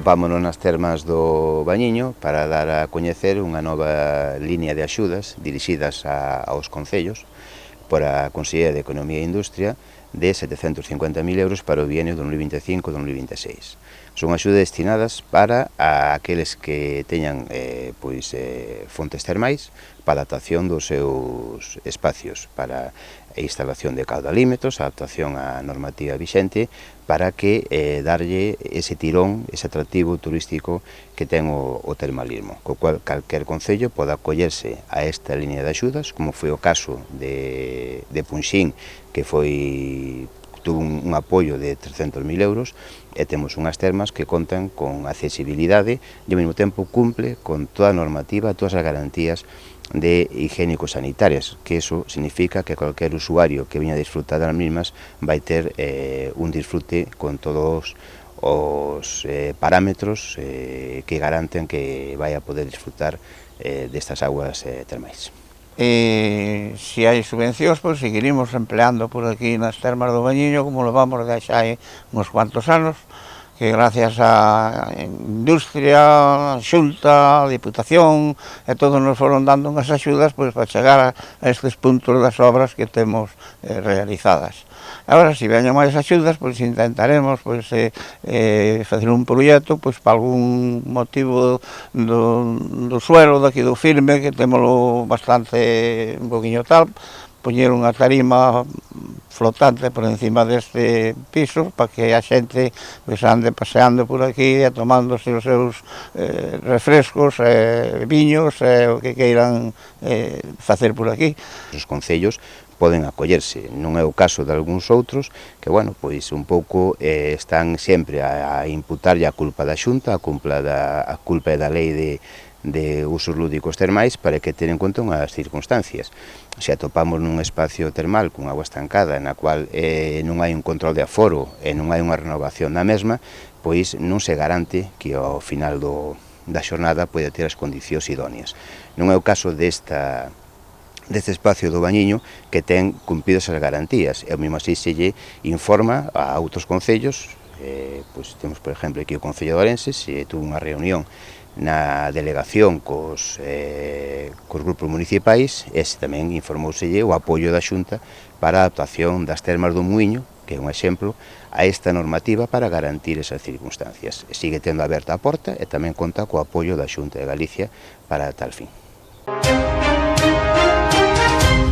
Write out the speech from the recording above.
Atopámonos nas termas do Bañiño para dar a coñecer unha nova línea de axudas dirixidas aos concellos por a Consellería de Economía e Industria de 750.000 euros para o bienio 2025-2026. Son axudas destinadas para aqueles que teñan fontes termais para a adaptación dos seus espacios, para a instalación de caudalímetros, a adaptación á normativa vixente, para que darlle ese tirón, ese atractivo turístico que ten o termalismo, co cual calquer concello poda acollerse a esta línea de axudas, como foi o caso de Punxín, que tuvo un apoio de 300.000 euros, e temos unhas termas que contan con accesibilidade e ao mesmo tempo cumple con toda a normativa, todas as garantías de higiénico-sanitarias, que eso significa que cualquier usuario que veña a disfrutar das mismas vai ter un disfrute con todos os parámetros que garanten que vai a poder disfrutar destas aguas termais. Se hai subvencións, pois seguiremos empleando por aquí nas termas do Bañiño, como lo vamos de xa hai uns cuantos anos, que gracias á industria, a Xunta, a Diputación e todos nos foron dando unhas axudas pois para chegar a estes puntos das obras que temos realizadas. Agora, se veñan máis axudas, pois intentaremos facer un proxecto pois para algún motivo do suelo daqui do firme, que témolo bastante un poquinho tal, poñer unha tarima flotante por encima deste piso para que a xente ande paseando por aquí e tomándose os seus refrescos, viños e o que queiran facer por aquí. Os concellos poden acollerse, non é o caso de algúns outros que, bueno, pois un pouco están sempre a imputarlle a culpa da Xunta, a culpa da lei de usos lúdicos termais, para que ten en conta unhas circunstancias. Se atopamos nun espacio termal con agua estancada na cual non hai un control de aforo e non hai unha renovación da mesma, pois non se garante que ao final da xornada poida ter as condicións idóneas. Non é o caso deste espacio do Bañiño, que ten cumpridas as garantías, e ao mesmo así se lle informa a outros concellos. Pois temos, por exemplo, aquí o Concello de Ourense, se tuvo unha reunión na delegación cos grupos municipais, e tamén informouselle o apoio da Xunta para a adaptación das termas do Muiño, que é un exemplo, a esta normativa para garantir esas circunstancias. Sigue tendo aberta a porta e tamén conta co apoio da Xunta de Galicia para tal fin.